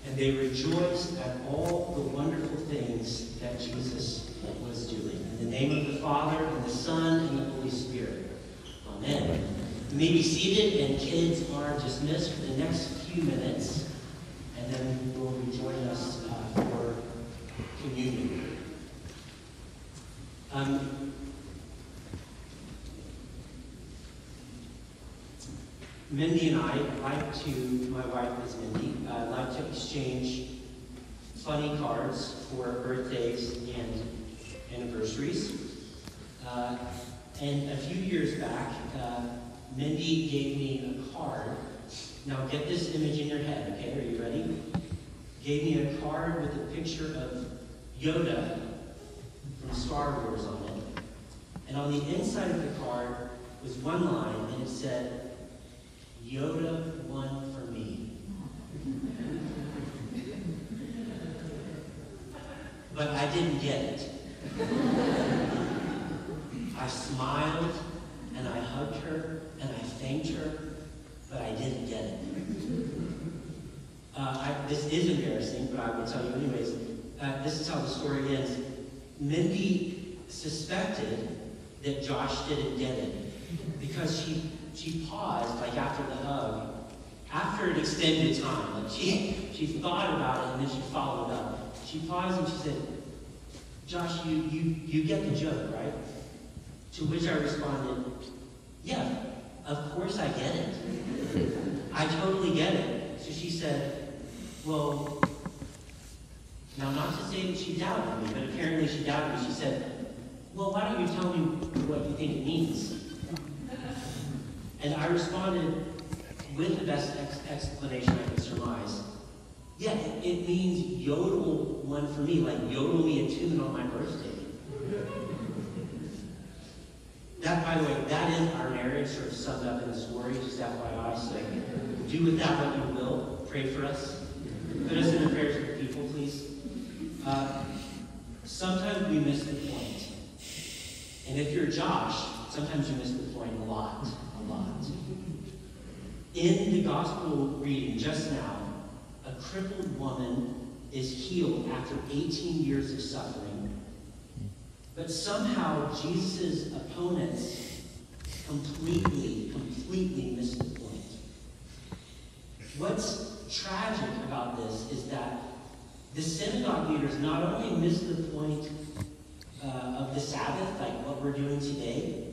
and they rejoiced at all the wonderful things that Jesus was doing. In the name of the Father, and the Son, and the Holy Spirit. Amen. You may be seated, and kids are dismissed for the next few minutes, and then will rejoin us for communion. Mindy and I my wife is Mindy, like to exchange funny cards for birthdays and anniversaries. And a few years back, Mindy gave me a card. Now get this image in your head, okay? Are you ready? Gave me a card with a picture of Yoda from Star Wars on it. And on the inside of the card was one line, and it said, "Yoda won for me." But I didn't get it. I smiled, and I hugged her, and I thanked her, but I didn't get it. This is embarrassing, but I will tell you anyways. This is how the story ends. Mindy suspected that Josh didn't get it because she paused, like after the hug, after an extended time. Like she thought about it and then she followed up. She paused and she said, "Josh, you get the joke, right?" To which I responded, "Yeah, of course I get it. I totally get it." So she said, "Well," now not to say that she doubted me, but apparently she doubted me. She said, "Well, why don't you tell me what you think it means?" And I responded with the best explanation I could surmise. "Yeah, it means yodel one for me, like yodel me a tune on my birthday." That, by the way, that is our marriage sort of summed up in the story, just FYI, so do with that what you will. Pray for us. Put us in the prayers of the people, please. Sometimes we miss the point. And if you're Josh, sometimes you miss the point a lot. In the gospel reading just now, a crippled woman is healed after 18 years of suffering. But somehow Jesus' opponents completely missed the point. What's tragic about this is that the synagogue leaders not only missed the point of the Sabbath, like what we're doing today,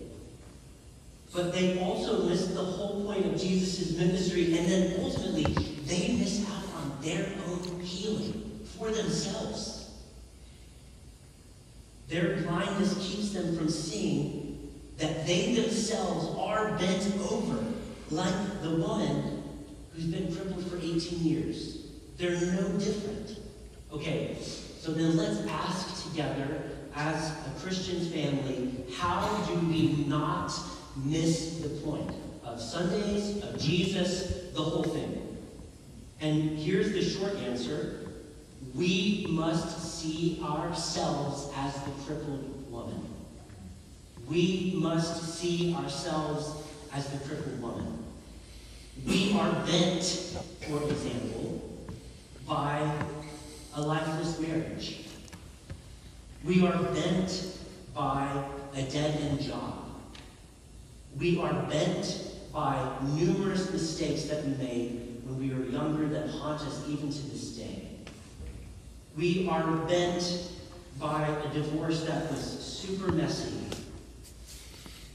but they also missed the whole point of Jesus' ministry, and then ultimately they missed out on their own healing for themselves. Their blindness keeps them from seeing that they themselves are bent over, like the woman who's been crippled for 18 years. They're no different. Okay, so then let's ask together as a Christian family, how do we not miss the point of Sundays, of Jesus, the whole thing? And here's the short answer. We must see ourselves as the crippled woman. We must see ourselves as the crippled woman. We are bent, for example, by a lifeless marriage. We are bent by a dead-end job. We are bent by numerous mistakes that we made when we were younger that haunt us even to this day. We are bent by a divorce that was super messy,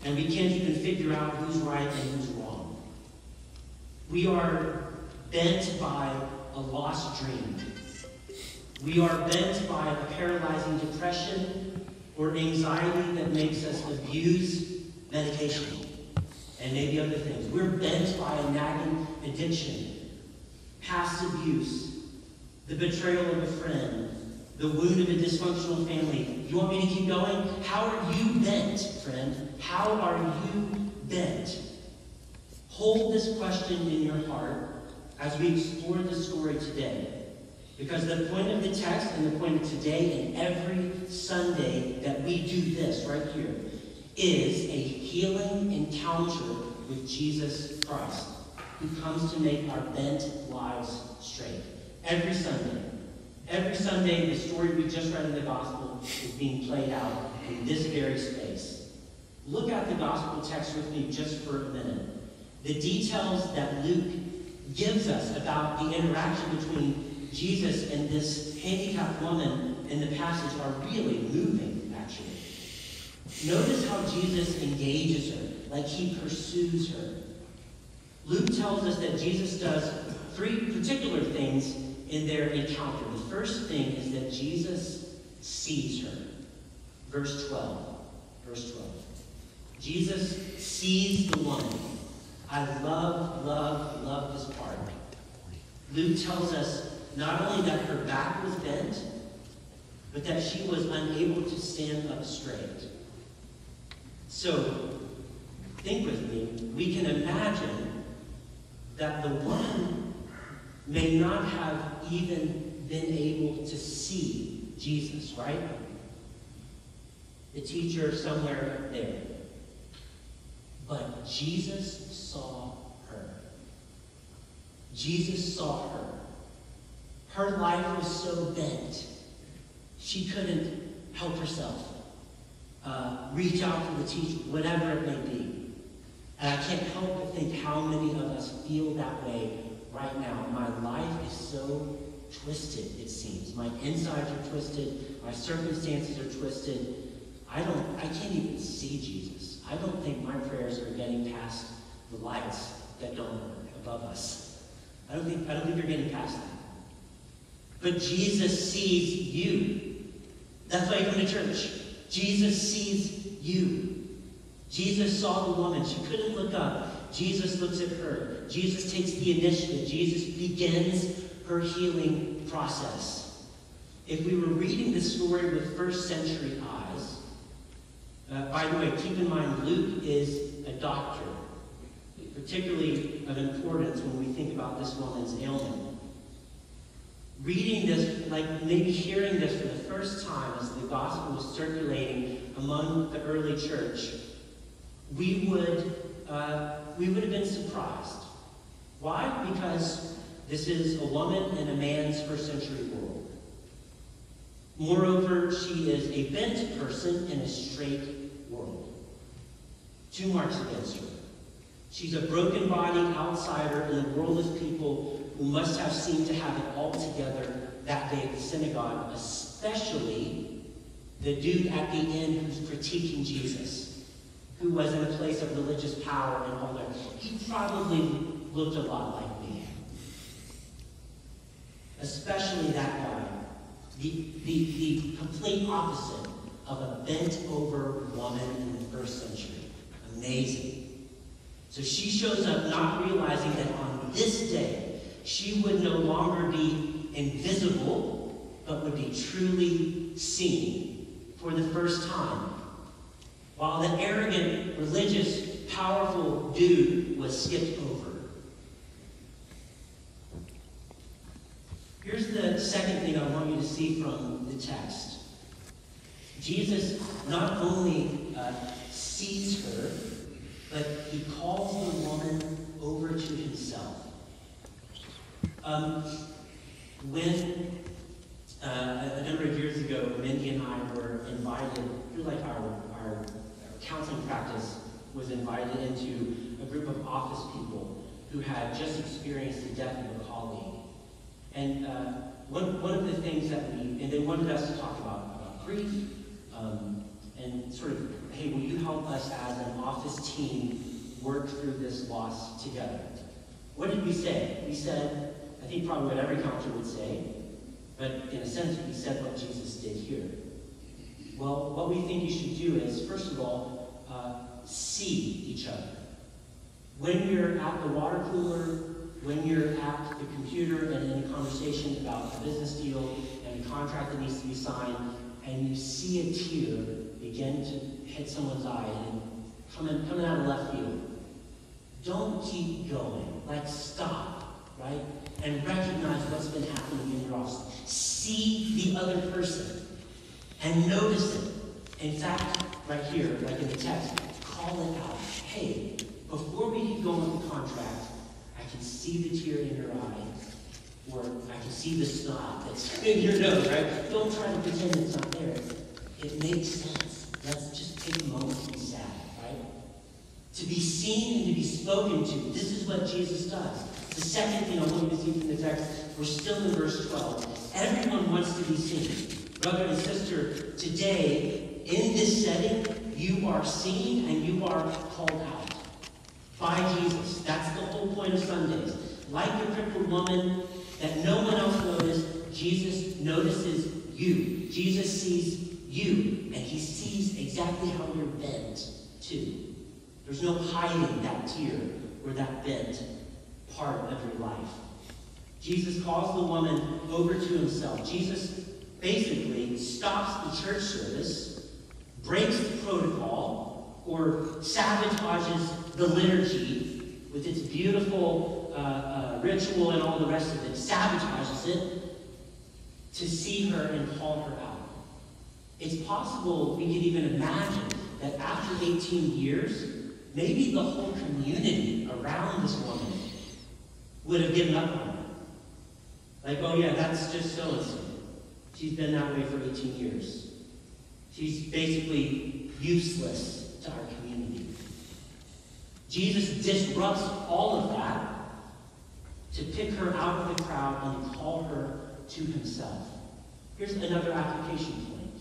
and we can't even figure out who's right and who's wrong. We are bent by a lost dream. We are bent by a paralyzing depression or anxiety that makes us abuse medication and maybe other things. We're bent by a nagging addiction, past abuse, the betrayal of a friend, the wound of a dysfunctional family. You want me to keep going? How are you bent, friend? How are you bent? Hold this question in your heart as we explore the story today. Because the point of the text and the point of today and every Sunday that we do this right here is a healing encounter with Jesus Christ, who comes to make our bent lives straight. every Sunday. Every Sunday, the story we just read in the gospel is being played out in this very space. Look at the gospel text with me just for a minute. The details that Luke gives us about the interaction between Jesus and this handicapped woman in the passage are really moving, actually. Notice how Jesus engages her, like he pursues her. Luke tells us that Jesus does three particular things in their encounter. The first thing is that Jesus sees her. Verse 12. Verse 12. Jesus sees the woman. I love this part. Luke tells us not only that her back was bent, but that she was unable to stand up straight. So, think with me. We can imagine that the woman may not have even been able to see Jesus, right? The teacher somewhere there. But Jesus saw her. Jesus saw her. Her life was so bent, she couldn't help herself. Reach out to the teacher, whatever it may be. And I can't help but think how many of us feel that way right now. My life is so twisted, it seems. My insides are twisted. My circumstances are twisted. I can't even see Jesus. I don't think my prayers are getting past the lights that don't work above us. I don't think you're getting past that. But Jesus sees you. That's why you come to church. Jesus sees you. Jesus saw the woman. She couldn't look up. Jesus looks at her. Jesus takes the initiative. Jesus begins her healing process. If we were reading this story with first century eyes, by the way, keep in mind Luke is a doctor, particularly of importance when we think about this woman's ailment. Reading this, like maybe hearing this for the first time as the gospel was circulating among the early church, we would have been surprised. Why? Because this is a woman in a man's first century world. Moreover, she is a bent person in a straight world. Two marks against her. She's a broken body outsider in a world of people who must have seemed to have it all together that day at the synagogue, especially the dude at the end who's critiquing Jesus, who was in a place of religious power and all that. He probably looked a lot like me. Especially that guy. The complete opposite of a bent-over woman in the first century. Amazing. So she shows up not realizing that on this day, she would no longer be invisible, but would be truly seen for the first time. While the arrogant, religious, powerful dude was skipped over. Here's the second thing I want you to see from the text. Jesus not only sees her, but he calls the woman over to himself. When a number of years ago, Mindy and I were invited, through like our counseling practice, was invited into a group of office people who had just experienced the death of a colleague. And one of the things that and they wanted us to talk about grief, and sort of, hey, will you help us as an office team work through this loss together? What did we say? We said, I think probably what every counselor would say, but in a sense we said what Jesus did here. Well, what we think you should do is, first of all, see each other. When you're at the water cooler, when you're at the computer and in a conversation about a business deal and a contract that needs to be signed, and you see a tear begin to hit someone's eye and coming out of left field, don't keep going. Like, stop, right? And recognize what's been happening in your office. See the other person and notice it. In fact, right here, like in the text, call it out. Hey, before we get going with the contract, I can see the tear in your eye. Or I can see the snot that's in your nose, right? Don't try to pretend it's not there. It makes sense. Let's just take a moment to be sad, right? To be seen and to be spoken to. This is what Jesus does. The second thing I want you to see from the text, we're still in verse 12. Everyone wants to be seen. Brother and sister, today, in this setting, you are seen and you are called out by Jesus. That's the whole point of Sundays. Like the crippled woman that no one else noticed, Jesus notices you. Jesus sees you, and he sees exactly how you're bent, too. There's no hiding that tear or that bent part of your life. Jesus calls the woman over to himself. Jesus basically stops the church service, breaks the protocol, or sabotages the liturgy with its beautiful ritual and all the rest of it, sabotages it to see her and call her out. It's possible we could even imagine that after 18 years, maybe the whole community around this woman would have given up on her. Like, oh yeah, that's just so-and-so. She's been that way for 18 years. She's basically useless to our community. Jesus disrupts all of that to pick her out of the crowd and call her to himself. Here's another application point.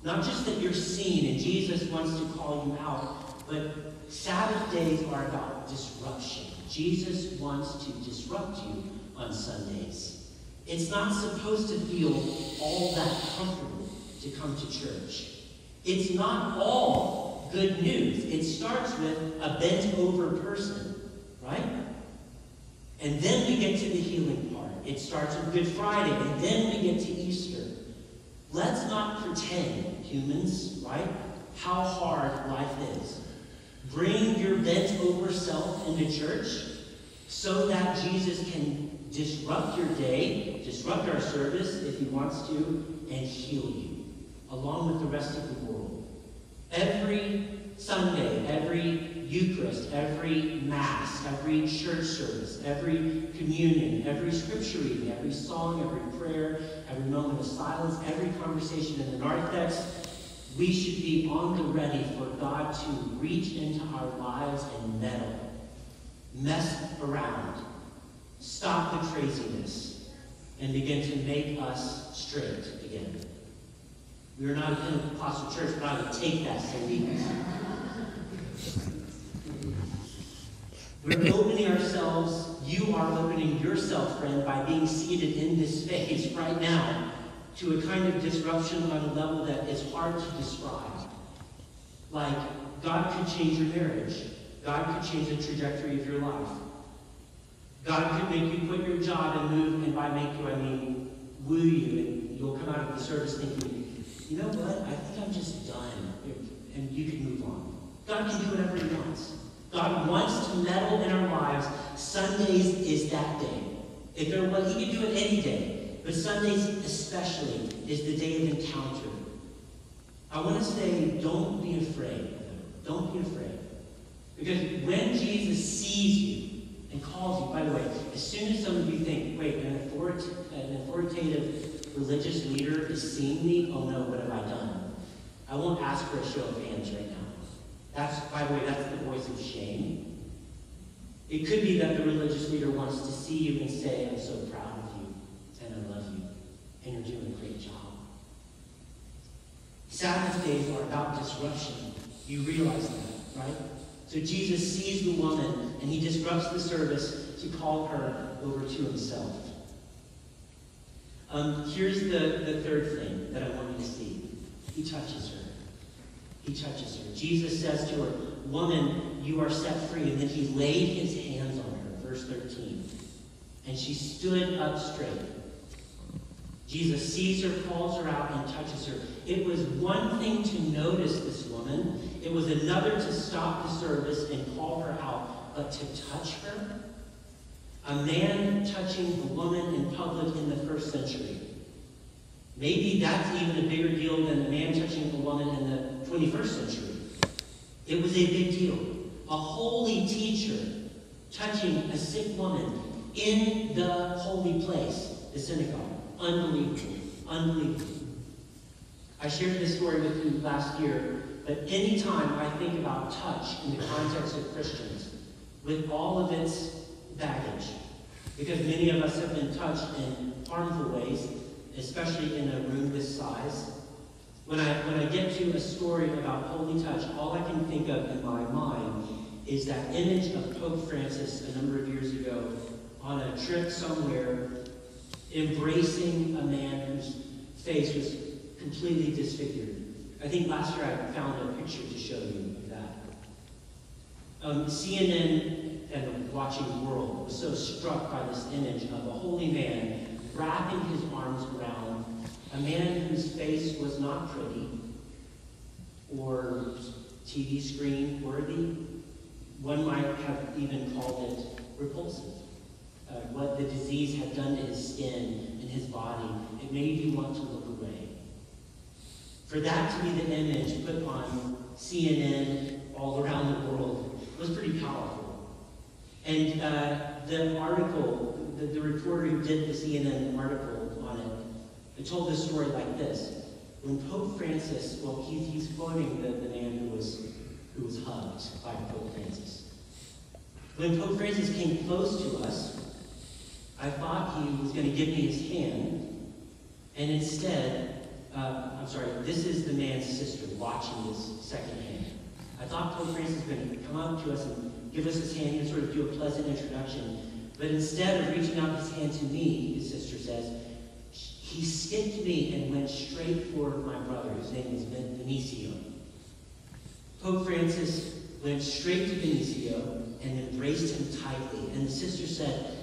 Not just that you're seen and Jesus wants to call you out, but Sabbath days are about disruption. Jesus wants to disrupt you on Sundays. It's not supposed to feel all that comfortable to come to church. It's not all good news. It starts with a bent-over person, right? And then we get to the healing part. It starts with Good Friday, and then we get to Easter. Let's not pretend, humans, right, how hard life is. Bring your bent-over self into church so that Jesus can disrupt your day, disrupt our service if he wants to, and heal you, along with the rest of the world. Every Sunday, every Eucharist, every Mass, every church service, every communion, every scripture reading, every song, every prayer, every moment of silence, every conversation in the narthex, we should be on the ready for God to reach into our lives and meddle, mess around, stop the craziness, and begin to make us straight again. We are not a Pentecostal church, but I would take that so deeply. We're opening ourselves, you are opening yourself, friend, by being seated in this space right now to a kind of disruption on a level that is hard to describe. Like, God could change your marriage. God could change the trajectory of your life. God could make you quit your job and move, and by make you, I mean woo you, and you'll come out of the service thinking, you know what, I think I'm just done, and you can move on. God can do whatever he wants. God wants to meddle in our lives. Sundays is that day. If there was, he can do it any day, but Sundays especially is the day of encounter. I want to say, don't be afraid. Don't be afraid. Because when Jesus sees you and calls you, by the way, as soon as some of you think, wait, an authoritative religious leader is seeing me, oh no, what have I done? I won't ask for a show of hands right now. That's, by the way, that's the voice of shame. It could be that the religious leader wants to see you and say, I'm so proud of you, and I love you, and you're doing a great job. Sabbath days are about disruption. You realize that, right? So Jesus sees the woman, and he disrupts the service to call her over to himself. Here's the third thing that I want you to see. He touches her. He touches her. Jesus says to her, woman, you are set free. And then he laid his hands on her, verse 13. And she stood up straight. Jesus sees her, calls her out, and touches her. It was one thing to notice this woman. It was another to stop the service and call her out. But to touch her? A man touching a woman in public in the first century. Maybe that's even a bigger deal than a man touching a woman in the 21st century. It was a big deal. A holy teacher touching a sick woman in the holy place, the synagogue. Unbelievable. Unbelievable. I shared this story with you last year, but anytime I think about touch in the context of Christians, with all of its baggage, because many of us have been touched in harmful ways, especially in a room this size. When I get to a story about holy touch, all I can think of in my mind is that image of Pope Francis a number of years ago on a trip somewhere, embracing a man whose face was completely disfigured. I think last year I found a picture to show you of that. CNN and the watching world was so struck by this image of a holy man wrapping his arms around a man whose face was not pretty or TV screen worthy. One might have even called it repulsive. What the disease had done to his skin and his body, it made you want to look away. For that to be the image put on CNN all around the world was pretty powerful. And the article, the reporter who did the CNN article on it told this story like this. When Pope Francis, well, he's quoting the man who was hugged by Pope Francis. When Pope Francis came close to us, I thought he was going to give me his hand, and instead, this is the man's sister watching this second hand. I thought Pope Francis was going to come up to us and give us his hand and sort of do a pleasant introduction, but instead of reaching out his hand to me, his sister says, he skipped me and went straight for my brother, whose name is Benicio. Pope Francis went straight to Benicio and embraced him tightly, and the sister said,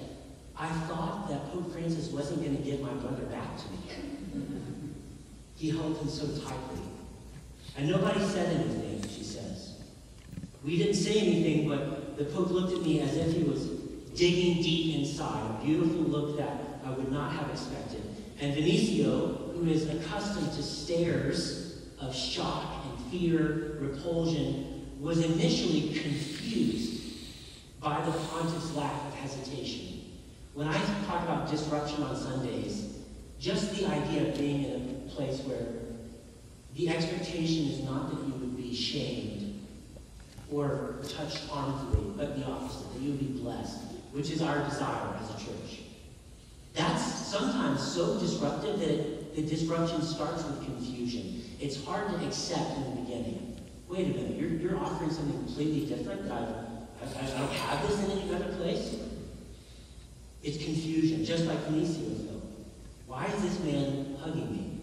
I thought that Pope Francis wasn't going to give my brother back to me. He held him so tightly. And nobody said anything, she says. We didn't say anything, but the Pope looked at me as if he was digging deep inside, a beautiful look that I would not have expected. And Benicio, who is accustomed to stares of shock and fear, repulsion, was initially confused by the pontiff's lack of hesitation. When I talk about disruption on Sundays, just the idea of being in a place where the expectation is not that you would be shamed or touched harmfully, but the opposite, that you would be blessed, which is our desire as a church. That's sometimes so disruptive that the disruption starts with confusion. It's hard to accept in the beginning. Wait a minute, you're offering something completely different that I don't have this in any other place? It's confusion, just like Benicio felt. Why is this man hugging me?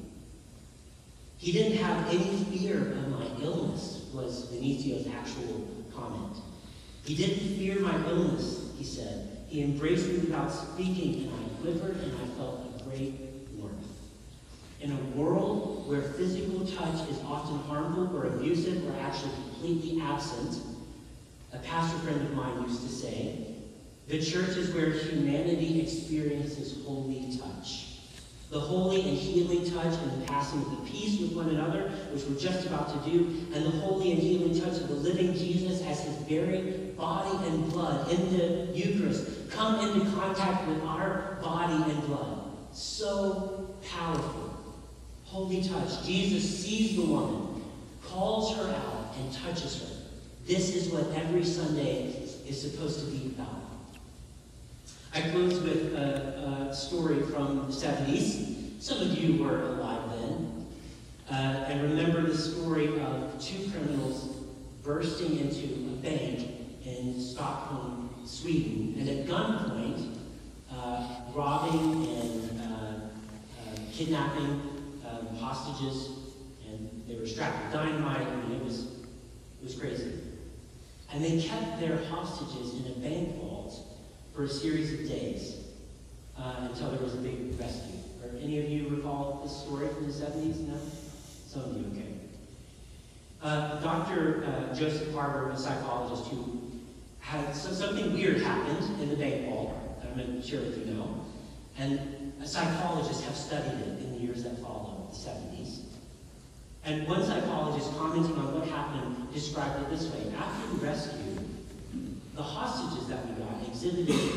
He didn't have any fear of my illness, was Benicio's actual comment. He didn't fear my illness, he said. He embraced me without speaking, and I quivered and I felt a great warmth. In a world where physical touch is often harmful or abusive or actually completely absent, a pastor friend of mine used to say, the church is where humanity experiences holy touch. The holy and healing touch in the passing of the peace with one another, which we're just about to do, and the holy and healing touch of the living Jesus as his very body and blood in the Eucharist come into contact with our body and blood. So powerful. Holy touch. Jesus sees the woman, calls her out, and touches her. This is what every Sunday is supposed to be about. I close with a story from the 70s. Some of you were alive then. And remember the story of two criminals bursting into a bank in Stockholm, Sweden, and at gunpoint, robbing and kidnapping hostages, and they were strapped with dynamite. I mean, it was crazy. And they kept their hostages in a bank vault for a series of days until there was a big rescue. Or any of you recall this story from the 70s? No? Some of you, okay. Dr. Joseph Harber, a psychologist who had something weird happened in the bank vault. I'm not sure if you know. And psychologists have studied it in the years that followed, the 70s. And one psychologist commenting on what happened described it this way. After the rescue, the hostages that we got exhibited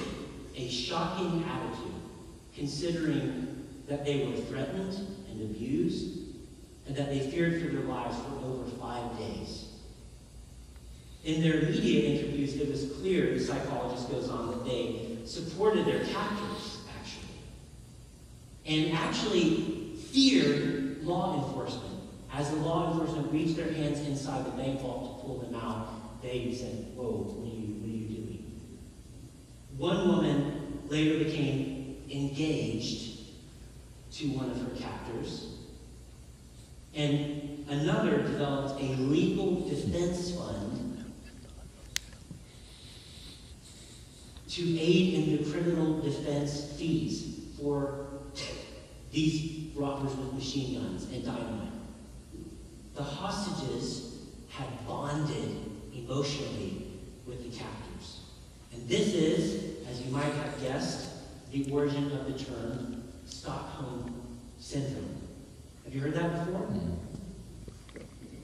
a shocking attitude, considering that they were threatened and abused, and that they feared for their lives for over 5 days. In their media interviews, it was clear, the psychologist goes on, that they supported their captors, and actually feared law enforcement. As the law enforcement reached their hands inside the bank vault to pull them out, they said, "Whoa, what are you doing?" One woman later became engaged to one of her captors, and another developed a legal defense fund to aid in the criminal defense fees for these robbers with machine guns and dynamite. The hostages had bonded emotionally with the captors. And this is, as you might have guessed, the origin of the term Stockholm Syndrome. Have you heard that before?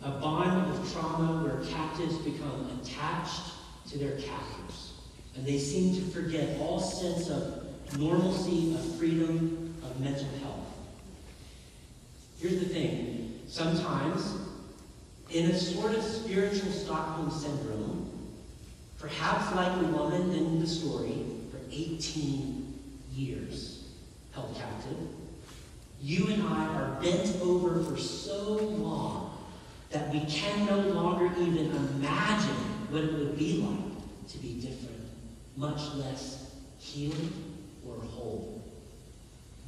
A bond of trauma where captives become attached to their captors. And they seem to forget all sense of normalcy, of freedom, of mental health. Here's the thing. Sometimes, in a sort of spiritual Stockholm Syndrome, perhaps like the woman in the story, for 18 years held captive, you and I are bent over for so long that we can no longer even imagine what it would be like to be different, much less healed or whole.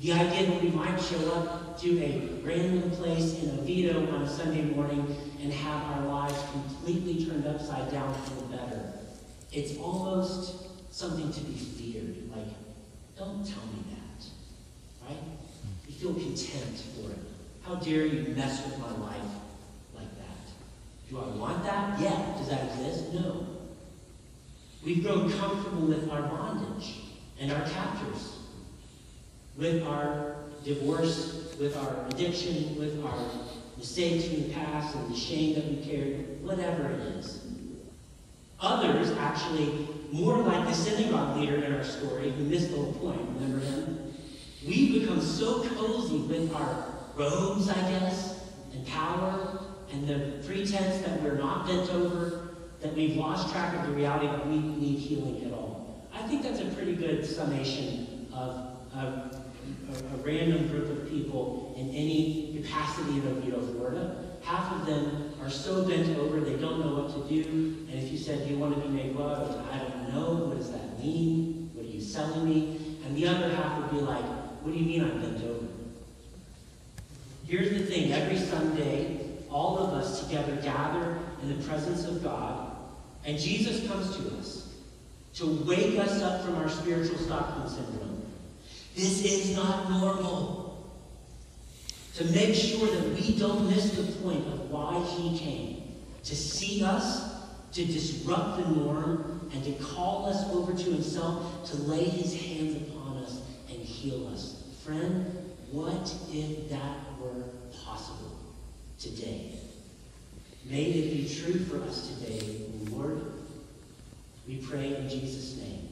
The idea that we might show up to a random place in Oviedo on a Sunday morning and have our lives completely turned upside down for the better. It's almost something to be feared. Like, don't tell me that, right? You feel contempt for it. How dare you mess with my life like that? Do I want that? Yeah. Does that exist? No. We've grown comfortable with our bondage and our captors, with our divorce, with our addiction, with our mistakes from the past and the shame that we carried, whatever it is. Others, actually, more like the synagogue leader in our story who missed the whole point, remember him? We become so cozy with our robes, I guess, and power, and the pretense that we're not bent over, that we've lost track of the reality that we need healing at all. I think that's a pretty good summation of a random group of people in any capacity in Oviedo, Florida. Half of them are so bent over they don't know what to do. And if you said, "Do you want to be made well?" I don't know. What does that mean? What are you selling me? And the other half would be like, "What do you mean I'm bent over?" Here's the thing. Every Sunday, all of us together gather in the presence of God, and Jesus comes to us to wake us up from our spiritual Stockholm Syndrome. This is not normal. To make sure that we don't miss the point of why he came. To see us, to disrupt the norm, and to call us over to himself, to lay his hands upon us and heal us. Friend, what if that were possible today? May it be true for us today, Lord. We pray in Jesus' name.